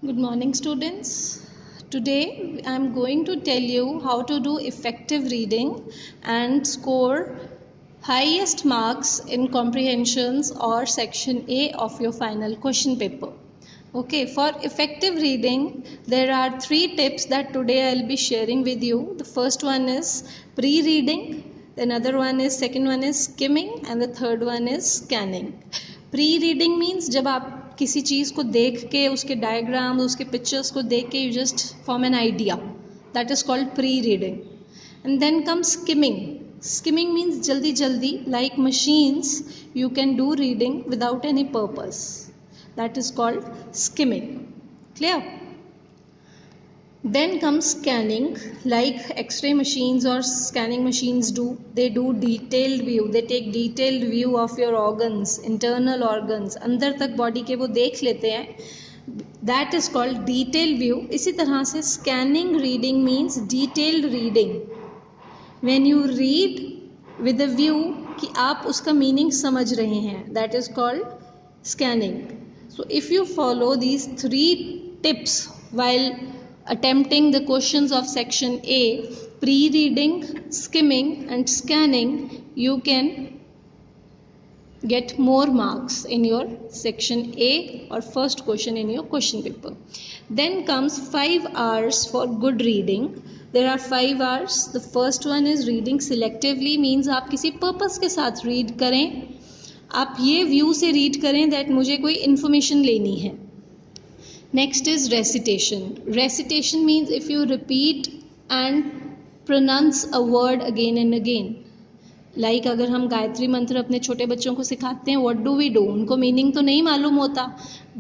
Good morning, students. Today I am going to tell you how to do effective reading and score highest marks in comprehensions or section A of your final question paper. Okay, for effective reading, there are 3 tips that today I'll be sharing with you. The first one is pre-reading, second one is skimming, and the third one is scanning. Pre reading means जब आप किसी चीज़ को देख के उसके diagram उसके pictures को देख के you just form an idea, that is called pre reading. And then come skimming. Skimming means जल्दी जल्दी, like machines you can do reading without any purpose, that is called skimming. Clear? Then comes scanning, like X-ray machines or scanning machines do. They do detailed view. They take detailed view of your organs, internal organs. अंदर तक body के वो देख लेते हैं. That is called detailed view. इसी तरह से scanning reading means detailed reading. When you read with a view कि आप उसका meaning समझ रहे हैं, that is called scanning. So if you follow these 3 tips while attempting the questions of section A, pre-reading, skimming and scanning, you can get more marks in your section A or first question in your question paper. Then comes 5 hours for good reading. There are 5 hours. The first one is reading selectively, means आप किसी purpose के साथ read करें. आप ये view से read करें that मुझे कोई information लेनी है. Next is recitation. Recitation means if you repeat and pronounce a word again and again. Like अगर हम गायत्री मंत्र अपने छोटे बच्चों को सिखाते हैं, what do we do? उनको मीनिंग तो नहीं मालूम होता,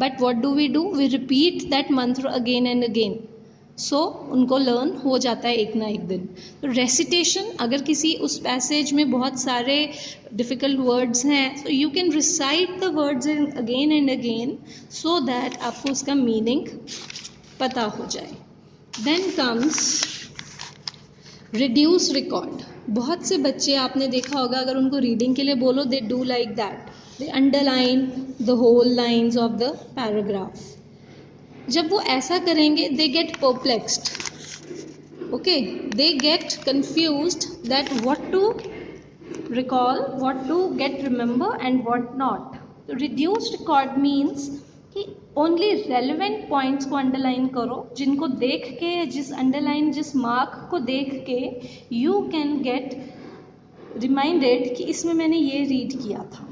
but what do? We repeat that mantra again and again. सो उनको लर्न हो जाता है एक ना एक दिन. तो रेसिटेशन, अगर किसी उस पैसेज में बहुत सारे डिफ़िकल्ट वर्ड्स हैं, so you can recite the words again and again so that आपको उसका मीनिंग पता हो जाए. Then comes reduce record. बहुत से बच्चे आपने देखा होगा, अगर उनको रीडिंग के लिए बोलो, they do like that, they underline the whole lines of the paragraph. जब वो ऐसा करेंगे, they get perplexed. Okay, they get confused that what to recall, what to get remember and what not. तो reduced record means कि only relevant points को underline करो, जिनको देख के, जिस मार्क को देख के यू कैन गेट रिमाइंडेड कि इसमें मैंने ये रीड किया था.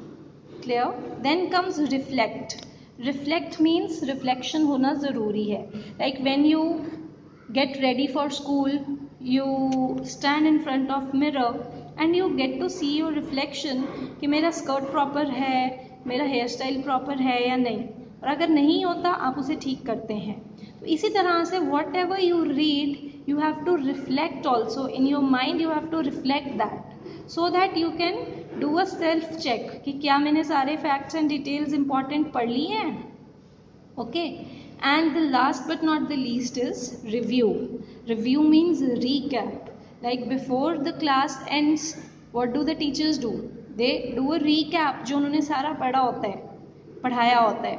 Clear? Then comes reflect. Reflect means reflection होना ज़रूरी है. Like when you get ready for school, you stand in front of mirror and you get to see your reflection कि मेरा स्कर्ट प्रॉपर है, मेरा हेयर स्टाइल प्रॉपर है या नहीं, और अगर नहीं होता आप उसे ठीक करते हैं. तो इसी तरह से whatever you read, you have to reflect also in your mind. You have to reflect that so that you can do a self check कि क्या मैंने सारे facts and details important पढ़ ली हैं. Okay, and the last but not the least is review. Review means recap. Like before the class ends, what do the teachers do? They do a recap, जो उन्होंने सारा पढ़ाया होता है.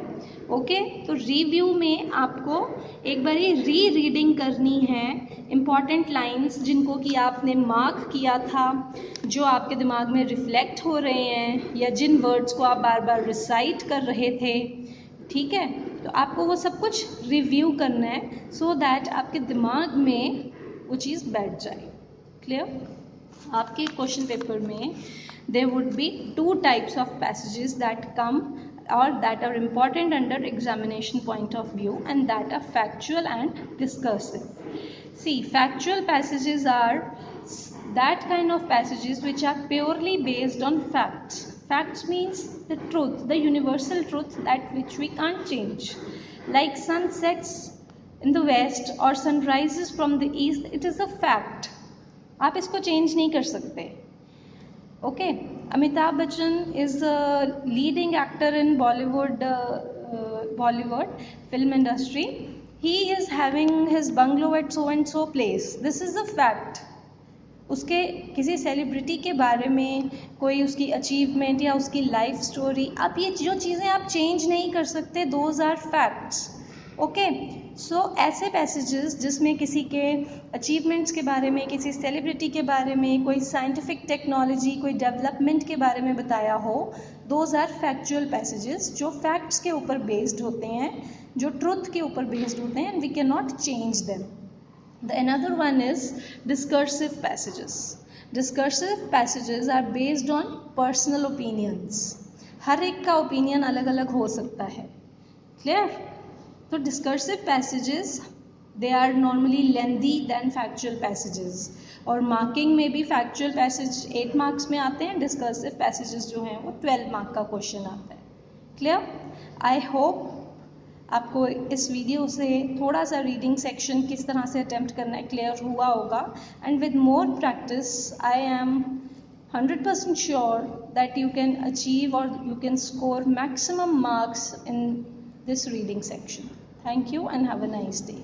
Okay, तो review में आपको एक बारी रीडिंग करनी है इम्पॉर्टेंट लाइंस जिनको कि आपने मार्क किया था, जो आपके दिमाग में रिफ्लेक्ट हो रहे हैं, या जिन वर्ड्स को आप बार बार रिसाइट कर रहे थे. ठीक है, तो आपको वो सब कुछ रिव्यू करना है सो दैट आपके दिमाग में वो चीज़ बैठ जाए. क्लियर? आपके क्वेश्चन पेपर में there would be 2 types of passages that come or that are important under examination point of view, and that are factual and discursive. See, factual passages are that kind of passages which are purely based on facts. Facts means the truth, the universal truth that which we can't change. Like sun sets in the west or sun rises from the east, it is a fact. आप इसको change नहीं कर सकते. Okay, Amitabh Bachchan is a leading actor in Bollywood film industry. He is having his bungalow at so and so place. This is a fact. उसके किसी celebrity के बारे में कोई उसकी अचीवमेंट या उसकी लाइफ स्टोरी, आप ये जो चीज़ें आप चेंज नहीं कर सकते, दोज आर फैक्ट्स. ओके, सो ऐसे पैसेजेस जिसमें किसी के अचीवमेंट्स के बारे में, किसी सेलिब्रिटी के बारे में, कोई साइंटिफिक टेक्नोलॉजी, कोई डेवलपमेंट के बारे में बताया हो, दोज आर फैक्चुअल पैसेजेस, जो फैक्ट्स के ऊपर बेस्ड होते हैं, जो ट्रुथ के ऊपर बेस्ड होते हैं, and we can not change them. The another one is discursive passages. Discursive passages are based on personal opinions. हर एक का ओपिनियन अलग अलग हो सकता है. Clear? तो discursive passages they are normally lengthy than factual passages. और मार्किंग में भी factual passage 8 मार्क्स में आते हैं, discursive passages जो हैं वो 12 मार्क का क्वेश्चन आता है. Clear? I hope आपको इस वीडियो से थोड़ा सा रीडिंग सेक्शन किस तरह से अटेम्प्ट करना है क्लियर हुआ होगा. And with more practice I am 100% sure that you can achieve और you can score maximum marks in this reading section. Thank you and have a nice day.